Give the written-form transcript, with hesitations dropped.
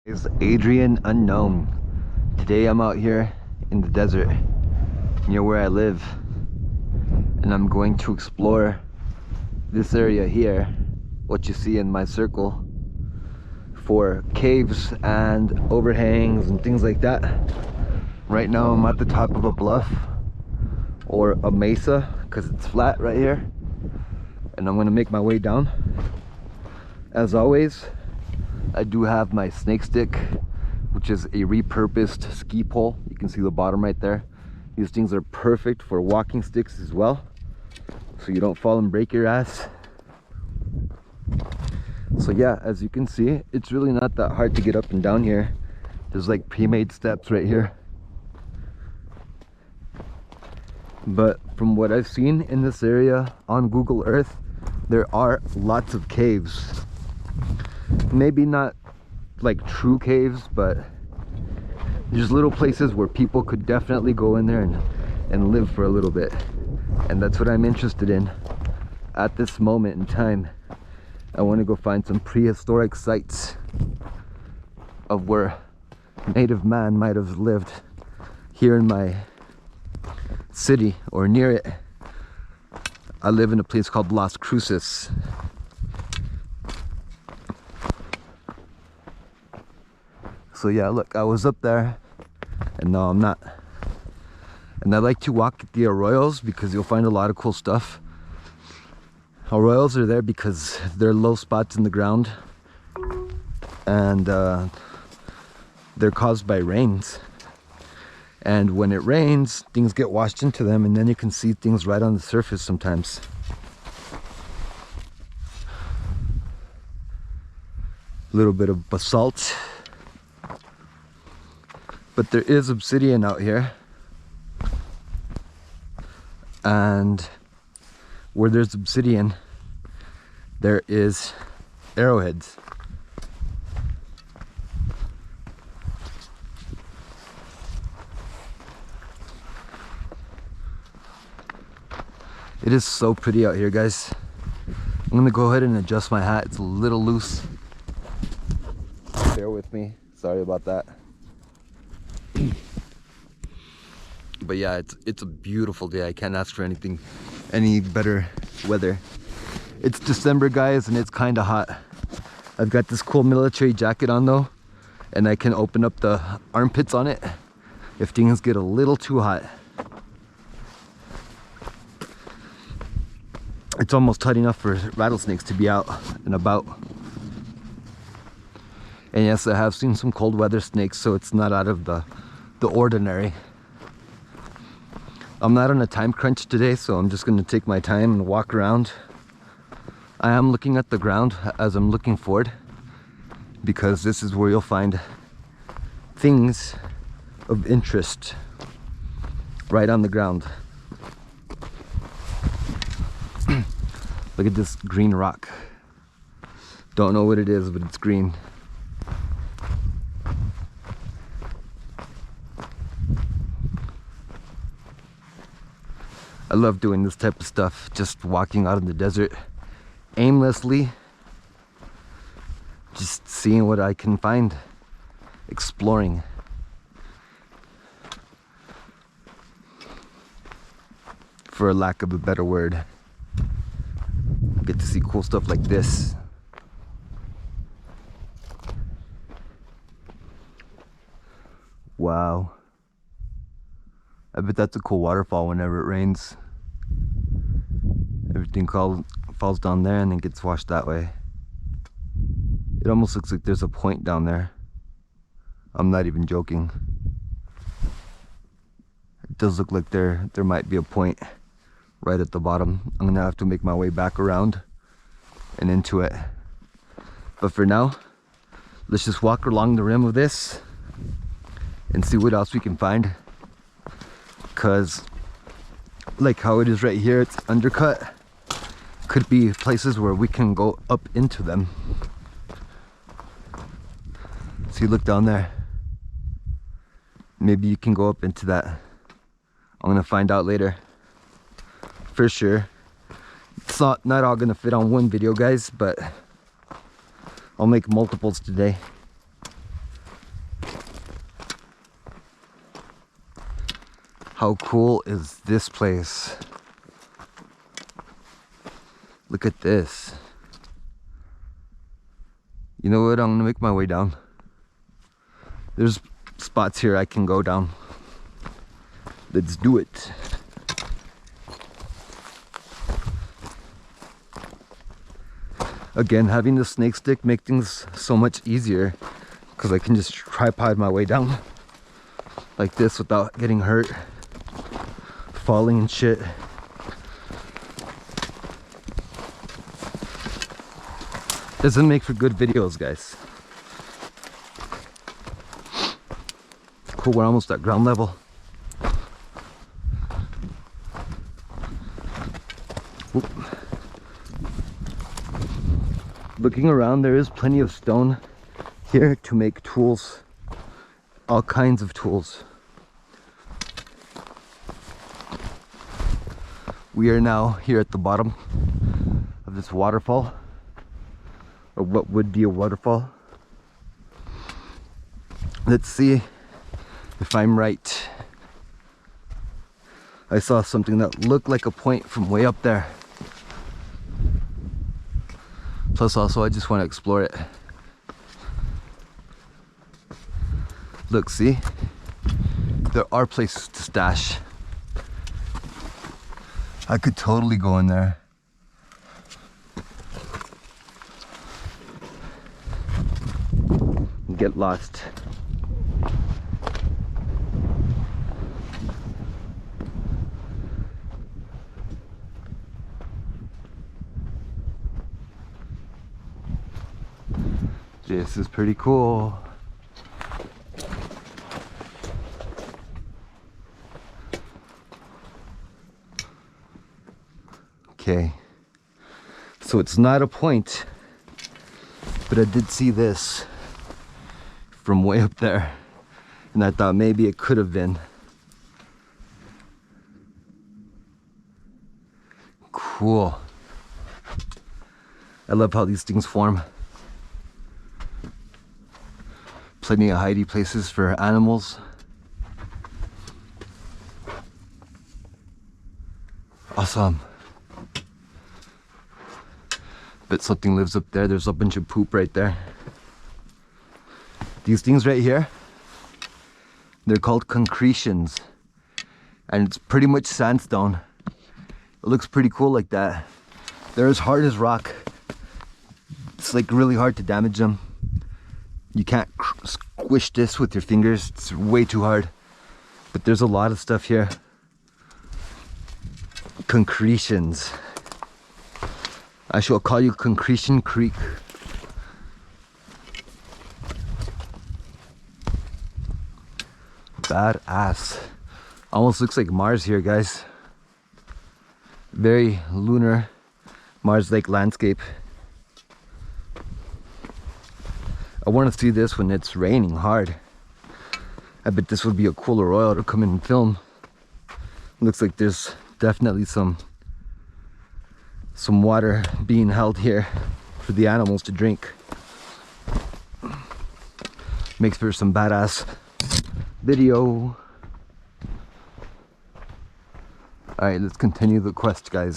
It's AdrianUnknown. Today I'm out here in the desert near where I live, and I'm going to explore this area here, what you see in my circle, for caves and overhangs and things like that. Right now I'm at the top of a bluff or a mesa because it's flat right here, and I'm gonna make my way down. As always, I do have my snake stick, which is a repurposed ski pole. You can see the bottom right there. These things are perfect for walking sticks as well, so you don't fall and break your ass. So yeah, as you can see, it's really not that hard to get up and down here. There's like pre-made steps right here. But from what I've seen in this area on Google Earth, there are lots of caves. Maybe not like true caves, but there's little places where people could definitely go in there and live for a little bit. And that's what I'm interested in at this moment in time. I want to go find some prehistoric sites of where native man might have lived here in my city or near it. I live in a place called Las Cruces. So yeah, look, I was up there and now I'm not. And I like to walk at the arroyos because you'll find a lot of cool stuff. Arroyos are there because they're low spots in the ground, and they're caused by rains. And when it rains, things get washed into them, and then you can see things right on the surface sometimes. A little bit of basalt. But there is obsidian out here. And where there's obsidian, there is arrowheads. It is so pretty out here, guys. I'm gonna go ahead and adjust my hat. It's a little loose. Bear with me. Sorry about that. But yeah, it's a beautiful day. I can't ask for any better weather. It's December, guys, and it's kind of hot. I've got this cool military jacket on though, and I can open up the armpits on it if things get a little too hot. It's almost tight enough for rattlesnakes to be out and about. And yes, I have seen some cold weather snakes, so it's not out of the ordinary. I'm not on a time crunch today, so I'm just going to take my time and walk around. I am looking at the ground as I'm looking forward, because this is where you'll find things of interest right on the ground. Look at this green rock. Don't know what it is, but it's green. I love doing this type of stuff, just walking out in the desert aimlessly, just seeing what I can find, exploring. For lack of a better word. Get to see cool stuff like this. Wow. I bet that's a cool waterfall whenever it rains. Everything falls down there and then gets washed that way. It almost looks like there's a point down there. I'm not even joking. It does look like there might be a point right at the bottom. I'm gonna have to make my way back around and into it. But for now, let's just walk along the rim of this and see what else we can find. Because like how it is right here, it's undercut. Could be places where we can go up into them. See, look down there. Maybe you can go up into that. I'm gonna find out later. For sure. It's not all gonna fit on one video, guys, but I'll make multiples today. How cool is this place? Look at this. You know what? I'm gonna make my way down. There's spots here I can go down. Let's do it. Again, having the snake stick makes things so much easier because I can just tripod my way down like this without getting hurt, falling and shit. Doesn't make for good videos, guys. Cool, we're almost at ground level. Whoop. Looking around, there is plenty of stone here to make tools, all kinds of tools. We are now here at the bottom of this waterfall, or what would be a waterfall. Let's see if I'm right. I saw something that looked like a point from way up there. Plus also I just want to explore it. Look, see? There are places to stash. I could totally go in there. And get lost. This is pretty cool. Okay, so it's not a point, but I did see this from way up there, and I thought maybe it could have been. Cool. I love how these things form. Plenty of hidey places for animals. Awesome. Bet something lives up there. There's a bunch of poop right there. These things right here, they're called concretions, and it's pretty much sandstone. It looks pretty cool like that. They're as hard as rock. It's like really hard to damage them. You can't squish this with your fingers. It's way too hard. But there's a lot of stuff here. Concretions. I shall call you Concretion Creek. Badass. Almost looks like Mars here, guys. Very lunar, Mars-like landscape. I want to see this when it's raining hard. I bet this would be a cool arroyo to come in and film. Looks like there's definitely some water being held here for the animals to drink. Makes for some badass video. Alright, let's continue the quest, guys.